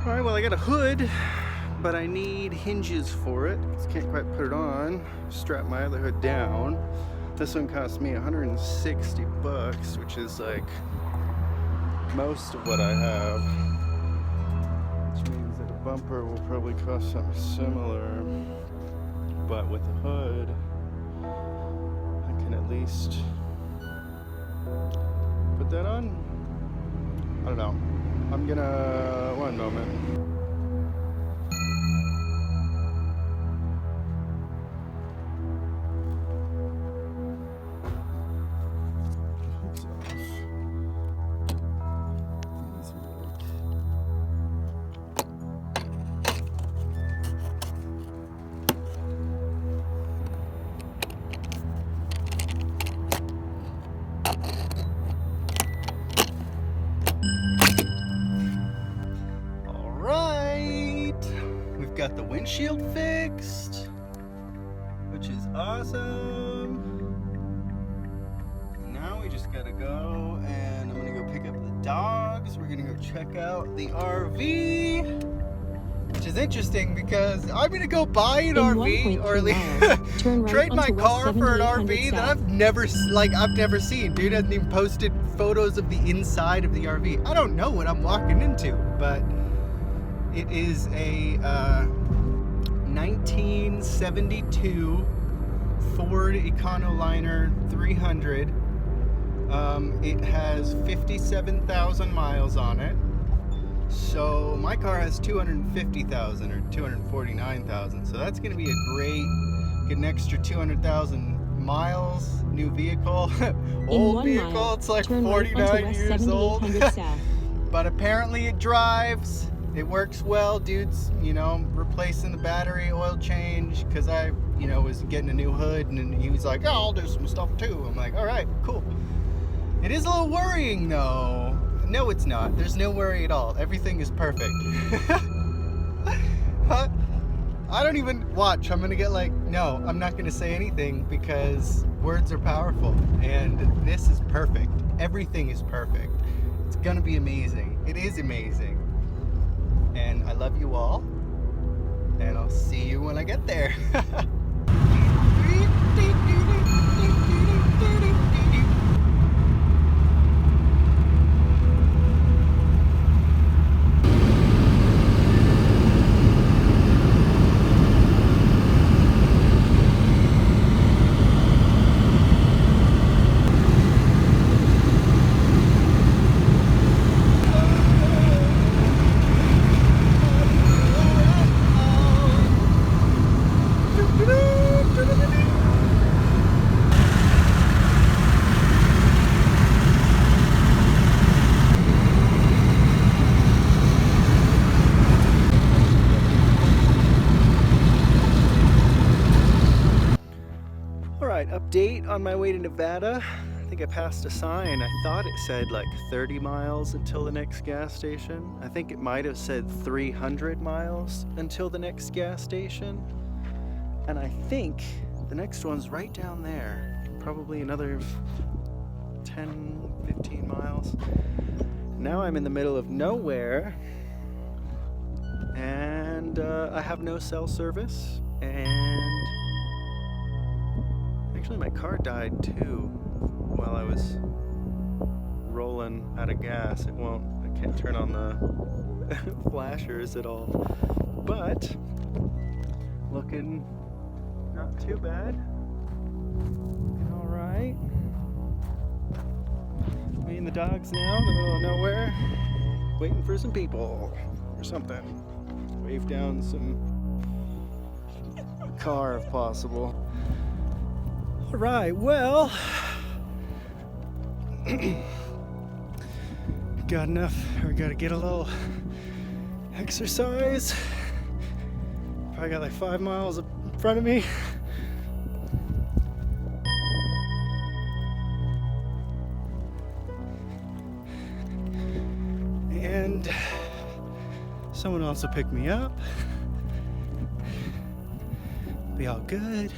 All right, well, I got a hood, but I need hinges for it. Just can't quite put it on. Strap my other hood down. This one cost me 160 bucks, which is like most of what I have. Which means that a bumper will probably cost something similar. But with a hood, I can at least put that on. I don't know. I'm gonna, one moment. Got the windshield fixed, which is awesome. Now we just gotta go, and I'm gonna go pick up the dogs. We're gonna go check out the RV, which is interesting because I'm gonna go buy an RV, or at least trade my car for an RV that I've never seen. Dude hasn't even posted photos of the inside of the RV. I don't know what I'm walking into, but it is a 1972 Ford Econoliner 300. It has 57,000 miles on it. So my car has 250,000 or 249,000. So that's going to be a great, get an extra 200,000 miles. New vehicle, old vehicle. It's like 49 years old. But apparently it drives. It works well. Dude's, replacing the battery, oil change, because I, was getting a new hood, and he was like, oh, I'll do some stuff too. I'm like, all right, cool. It is a little worrying though. No, it's not. There's no worry at all. Everything is perfect. I don't even watch. I'm gonna get no, I'm not gonna say anything because words are powerful, and this is perfect. Everything is perfect. It's gonna be amazing. It is amazing. And I love you all, and I'll see you when I get there. Update on my way to Nevada. I think I passed a sign. I thought it said 30 miles until the next gas station. I think it might have said 300 miles until the next gas station. And I think the next one's right down there. Probably another 10, 15 miles. Now I'm in the middle of nowhere. And I have no cell service. And actually, my car died too while I was rolling out of gas. I can't turn on the flashers at all. But looking not too bad. All right. Me and the dogs now in the middle of nowhere, waiting for some people or something. Wave down some car if possible. All right, well, got enough, or gotta get a little exercise. Probably got 5 miles in front of me. And someone also picked me up. Be all good.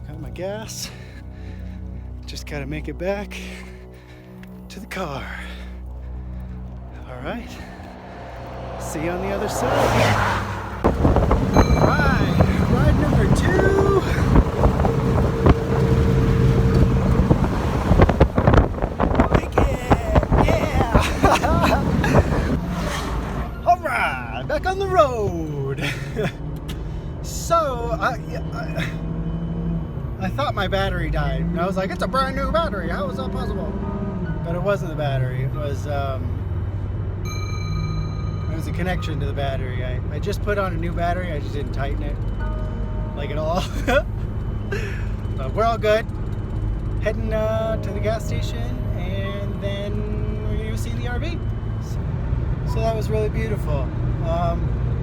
Got my gas. Just gotta make it back to the car. All right. See you on the other side. Ride number 2. Make it, yeah! All right, back on the road. So I thought my battery died. And I was like, it's a brand new battery. How is that possible? But it wasn't the battery. It was a connection to the battery. I just put on a new battery. I just didn't tighten it like at all. But we're all good. Heading to the gas station, and then we're gonna go see the RV. So that was really beautiful. I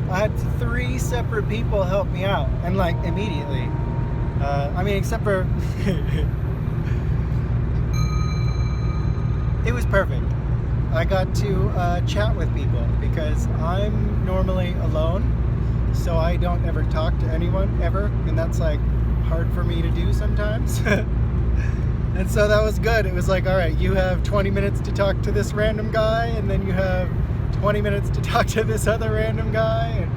had 3 separate people help me out, and like immediately. I mean, except for it was perfect. I got to chat with people because I'm normally alone, so I don't ever talk to anyone ever, and that's like hard for me to do sometimes. And so that was good. It was like, all right, you have 20 minutes to talk to this random guy, and then you have 20 minutes to talk to this other random guy, and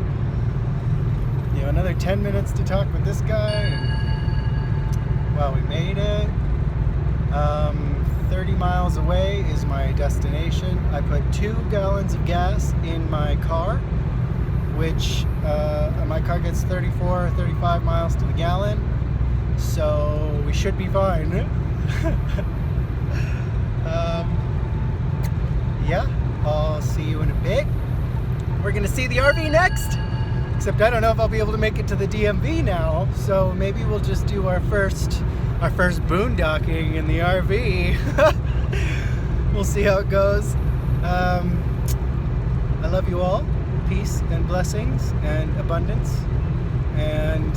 another 10 minutes to talk with this guy. And, well, we made it. 30 miles away is my destination. I put 2 gallons of gas in my car, which my car gets 34 or 35 miles to the gallon, so we should be fine. Yeah, I'll see you in a bit. We're gonna see the RV next, except I don't know if I'll be able to make it to the DMV now, so maybe we'll just do our first boondocking in the RV. We'll see how it goes. I love you all. Peace and blessings and abundance, and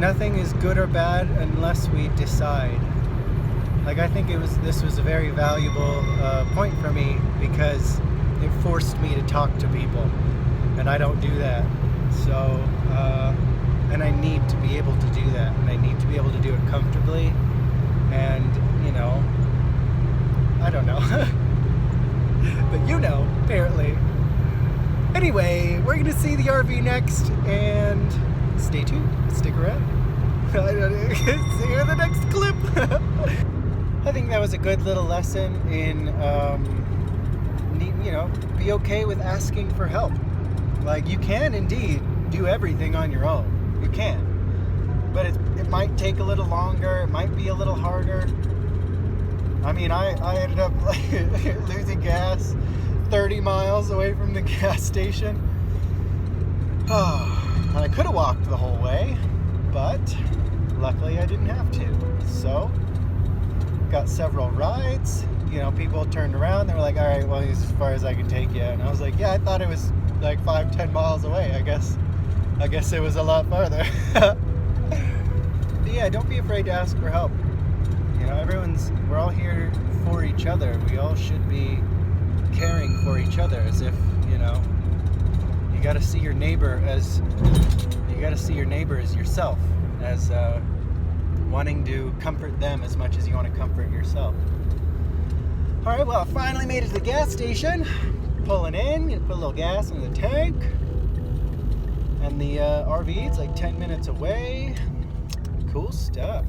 nothing is good or bad unless we decide. Like, I think this was a very valuable point for me, because it forced me to talk to people, and I don't do that. So and I need to be able to do that, and I need to be able to do it comfortably, and I don't know. But apparently. Anyway, we're gonna see the RV next, and stay tuned, stick around. See you in the next clip. I think that was a good little lesson in, be okay with asking for help. Like, you can indeed do everything on your own. You can. But it might take a little longer. It might be a little harder. I mean, I ended up losing gas 30 miles away from the gas station. And I could have walked the whole way, but luckily I didn't have to. So, got several rides. People turned around. They were like, all right, well, he's as far as I can take you. And I was like, yeah, I thought it was like 5-10 miles away. I guess it was a lot farther. But yeah, don't be afraid to ask for help. We're all here for each other. We all should be caring for each other, as if, you gotta see your neighbor as yourself, as wanting to comfort them as much as you want to comfort yourself. Alright, well, I finally made it to the gas station. Pulling in, gonna put a little gas in the tank. And the RV, it's like 10 minutes away. Cool stuff.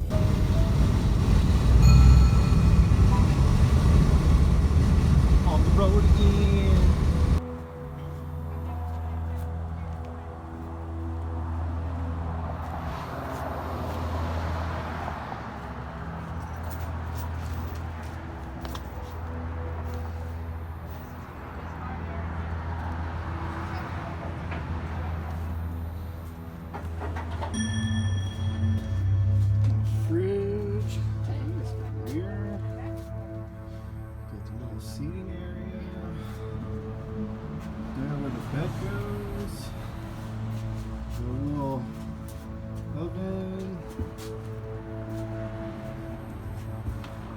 On the road again. Fridge. Here. Got the little seating area. There where the bed goes. A little oven.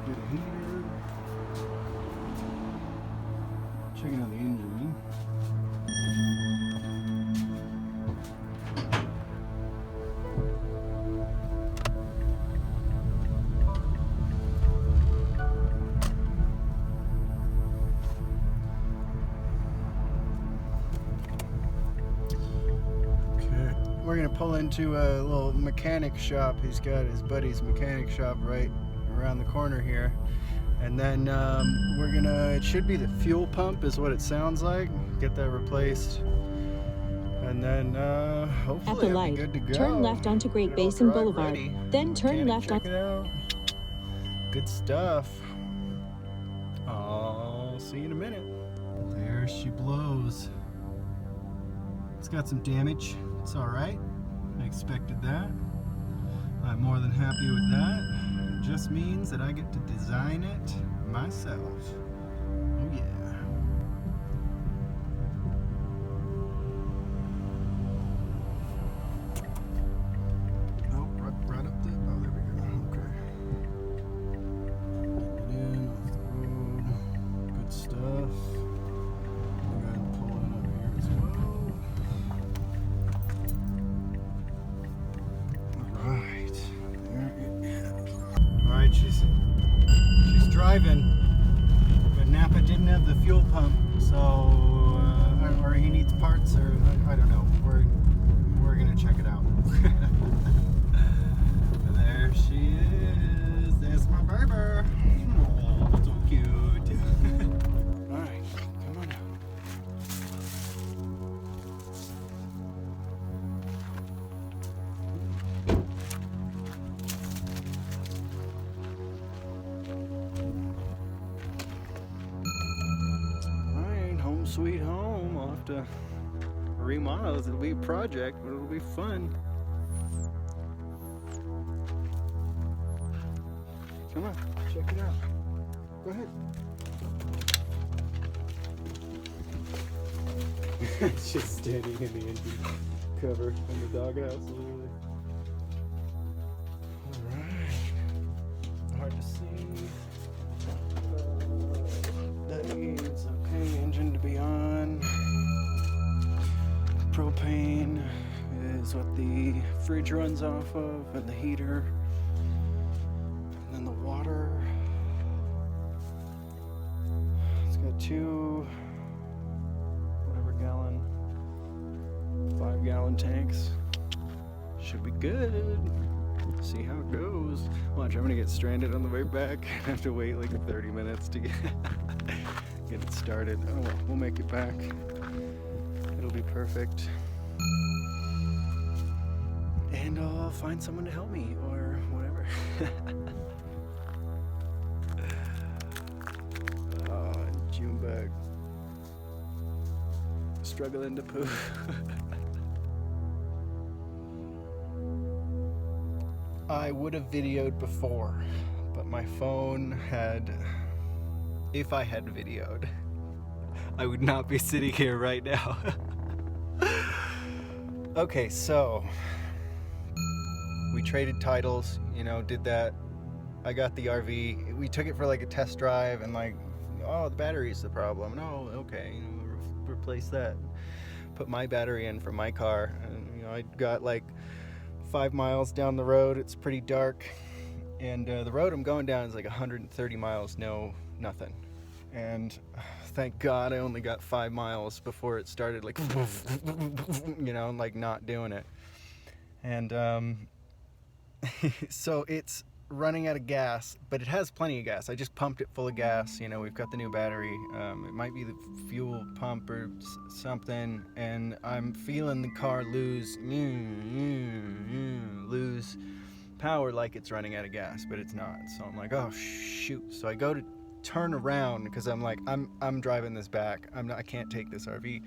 Get a heater. Checking out the engine. we're gonna pull into a little mechanic shop. He's got his buddy's mechanic shop right around the corner here. And then we're gonna, it should be the fuel pump is what it sounds like. Get that replaced. And then hopefully At the I'll be light, good to go. turn left onto Great Basin Boulevard. Then turn left on. Check it out. Good stuff. I'll see you in a minute. There she blows. It's got some damage. It's all right. I expected that. I'm more than happy with that. It just means that I get to design it myself. Oh yeah. Oh, right up there. Oh, there we go. Okay. Get it in off the road. Good stuff. Go ahead and pull in over here as well. Alright, there it is. Alright, she's driving, but Napa didn't have the fuel pump, so or he needs parts, or I don't know. We're gonna check it out. There she is. There's my barber. Oh, so cute. Alright, come on out. Home sweet home. I'll have to remodel. It'll be a project, but it'll be fun. Come on, check it out. Go ahead. It's just standing in the engine cover in the doghouse, literally. Alright. Hard to see. That means, okay, engine to be on. Propane is what the fridge runs off of, and the heater. And then the water. It's got 2 gallon, 5-gallon tanks. Should be good. See how it goes. Watch, I'm gonna get stranded on the way back. I have to wait like 30 minutes to get it started. Oh well, we'll make it back. It'll be perfect. And I'll find someone to help me or whatever. Oh, June bag. Struggling to poo. I would have videoed before, but my phone had, if I had videoed, I would not be sitting here right now. Okay, so we traded titles, you know, did that. I got the RV. We took it for like a test drive and like, oh, the battery's the problem. No, okay, replace that. Put my battery in for my car, and you know, I got like 5 miles down the road. It's pretty dark, and the road I'm going down is like 130 miles, nothing. And thank God I only got 5 miles before it started like, you know, like not doing it. And so it's running out of gas, but it has plenty of gas. I just pumped it full of gas. You know, we've got the new battery. It might be the fuel pump or something, and I'm feeling the car lose power like it's running out of gas, but it's not. So I'm like, oh shoot. So I go to turn around because I'm like, I'm driving this back. I can't take this RV.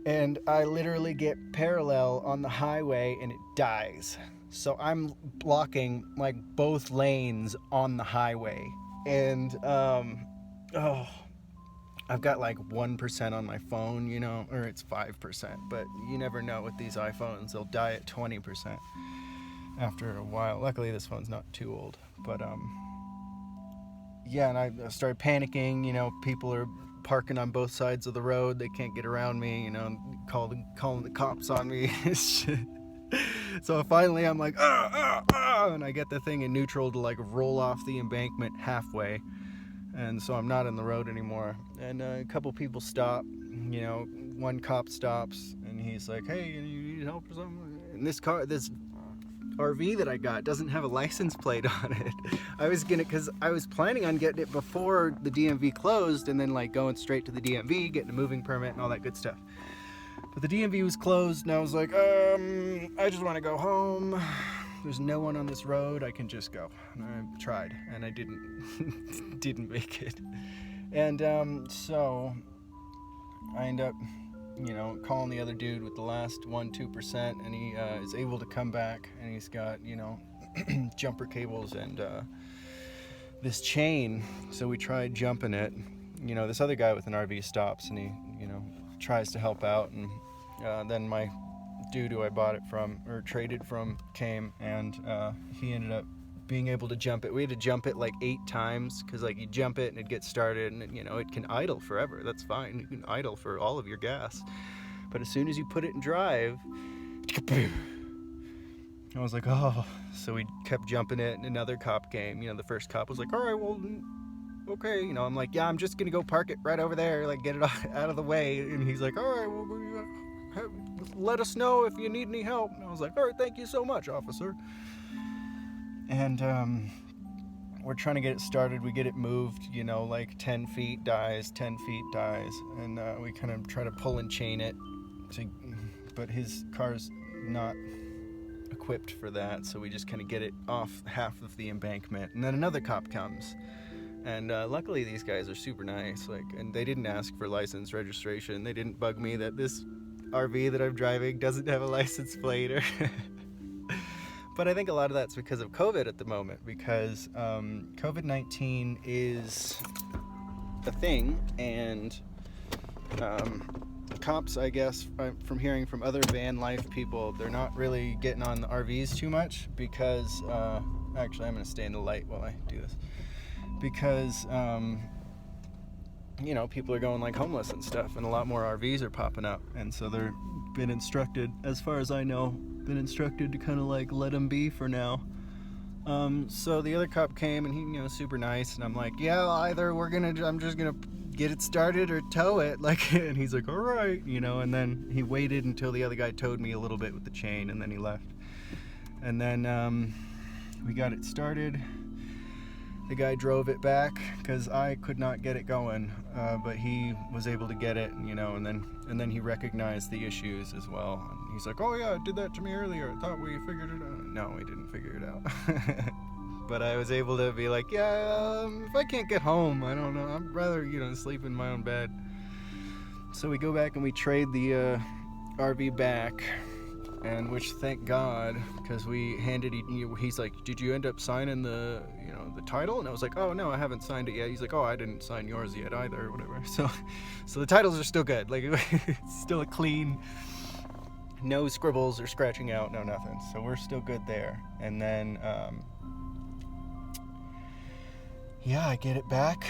And I literally get parallel on the highway and it dies. So I'm blocking like both lanes on the highway, and I've got like 1% on my phone, you know, or it's 5%, but you never know with these iPhones, they'll die at 20% after a while. Luckily this phone's not too old, but yeah, and I started panicking, you know, people are parking on both sides of the road, they can't get around me, you know, calling the cops on me. So finally I'm like, and I get the thing in neutral to like roll off the embankment halfway, and so I'm not in the road anymore. And a couple people stop, you know, one cop stops and he's like, hey, you need help or something? And this RV that I got doesn't have a license plate on it. Because I was planning on getting it before the DMV closed and then like going straight to the DMV, getting a moving permit and all that good stuff. But the DMV was closed and I was like, I just want to go home. There's no one on this road, I can just go. And I tried and I didn't make it. And so I end up, calling the other dude with the last 2%, and he is able to come back, and he's got, jumper cables and this chain. So we tried jumping it. This other guy with an RV stops and he, tries to help out, and then my dude who I bought it from or traded from came, and he ended up being able to jump it. We had to jump it like 8 times because like you jump it and it gets started and it can idle forever. That's fine. You can idle for all of your gas. But as soon as you put it in drive, I was like, oh. So we kept jumping it and another cop came. The first cop was like, all right, well, okay. I'm like, yeah, I'm just going to go park it right over there, like get it out of the way. And he's like, all right, well, let us know if you need any help. And I was like, all right, thank you so much, officer. And we're trying to get it started. We get it moved, like 10 feet dies, 10 feet dies. And we kind of try to pull and chain it. But his car's not equipped for that. So we just kind of get it off half of the embankment. And then another cop comes. And luckily these guys are super nice. And they didn't ask for license registration. They didn't bug me that this RV that I'm driving doesn't have a license plate or... But I think a lot of that's because of COVID at the moment, because COVID-19 is a thing, and cops, I guess, from hearing from other van life people, they're not really getting on the RVs too much because, actually I'm going to stay in the light while I do this, because, people are going like homeless and stuff, and a lot more RVs are popping up, and so they're been instructed, as far as I know, to kind of like let them be for now. So the other cop came and he, super nice, and I'm like, yeah, either I'm just gonna get it started or tow it, and he's like, all right, and then he waited until the other guy towed me a little bit with the chain, and then he left. And then we got it started. The guy drove it back because I could not get it going, but he was able to get it, and then he recognized the issues as well. And he's like, oh yeah, it did that to me earlier. I thought we figured it out. No, we didn't figure it out. But I was able to be like, yeah, if I can't get home, I don't know. I'd rather, sleep in my own bed. So we go back and we trade the RV back. And which, thank God, because we handed, he's like, did you end up signing the title? And I was like, oh no, I haven't signed it yet. He's like, oh, I didn't sign yours yet either, or whatever. So the titles are still good. Like, it's still a clean, no scribbles or scratching out, no nothing. So we're still good there. And then, I get it back,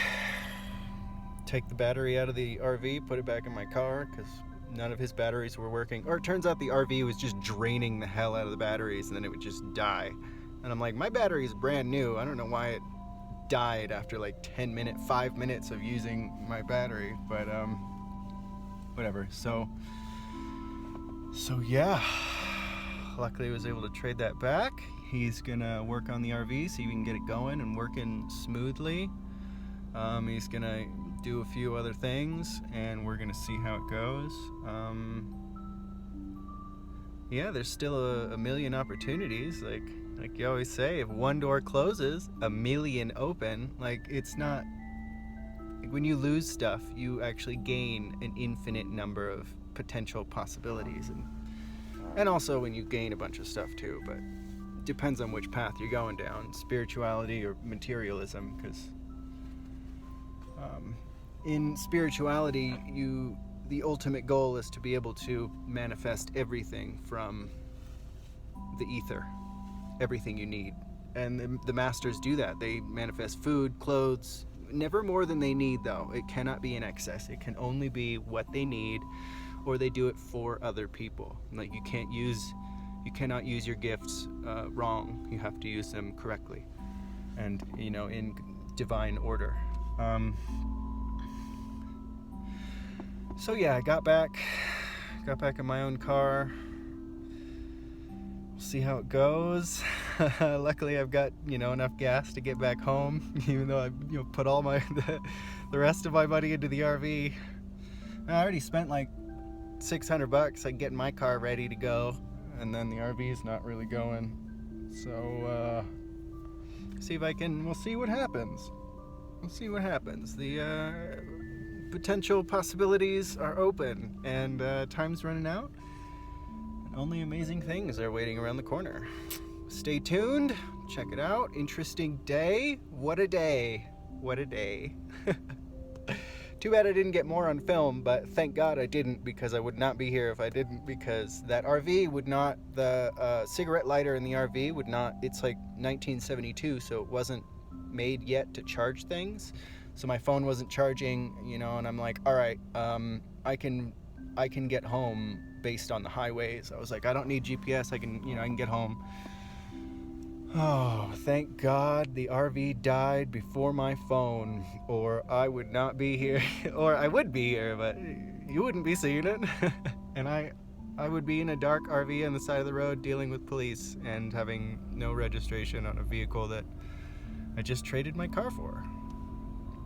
take the battery out of the RV, put it back in my car, because none of his batteries were working. Or it turns out the RV was just draining the hell out of the batteries, and then it would just die. And I'm like, my battery is brand new. I don't know why it died after like 5 minutes of using my battery, but whatever. So yeah, luckily I was able to trade that back. He's gonna work on the RV so we can get it going and working smoothly. He's gonna do a few other things, and we're gonna see how it goes. There's still a million opportunities. Like you always say, if one door closes, a million open. Like, it's not, like, when you lose stuff, you actually gain an infinite number of potential possibilities, and also when you gain a bunch of stuff too. But it depends on which path you're going down, spirituality or materialism, because in spirituality, the ultimate goal is to be able to manifest everything from the ether, everything you need. And the masters do that. They manifest food, clothes, never more than they need though. It cannot be in excess. It can only be what they need, or they do it for other people. Like, you cannot use your gifts wrong. You have to use them correctly and, in divine order. So yeah, I got back in my own car, see how it goes. Luckily, I've got, enough gas to get back home, even though I, put all my the rest of my money into the RV. I already spent like $600 like getting my car ready to go, and then the RV is not really going. So we'll see what happens. We'll see what happens. The potential possibilities are open, and time's running out. And only amazing things are waiting around the corner. Stay tuned. Check it out. Interesting day. What a day. What a day. Too bad I didn't get more on film, but thank God I didn't, because I would not be here if I didn't, because that RV would not, the cigarette lighter in the RV would not, it's like 1972, so it wasn't made yet to charge things. So my phone wasn't charging, and I'm like, all right, I can get home based on the highways. I was like, I don't need GPS, I can get home. Oh, thank God the RV died before my phone, or I would not be here, or I would be here, but you wouldn't be seeing it. And I would be in a dark RV on the side of the road dealing with police and having no registration on a vehicle that I just traded my car for.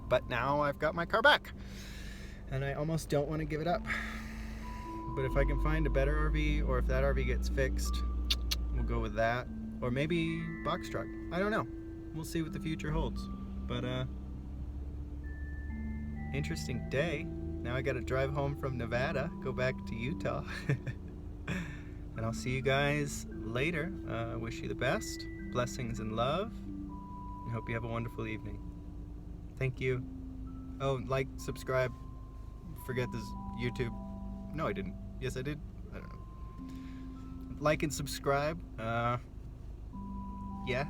But now I've got my car back, and I almost don't want to give it up. But if I can find a better RV, or if that RV gets fixed, we'll go with that. Or maybe box truck. I don't know. We'll see what the future holds. But interesting day. Now I gotta drive home from Nevada, go back to Utah. And I'll see you guys later. Wish you the best. Blessings and love. I hope you have a wonderful evening. Thank you. Oh, like, subscribe. Forget this YouTube. No, I didn't. Yes, I did. I don't know. Like and subscribe. Yeah.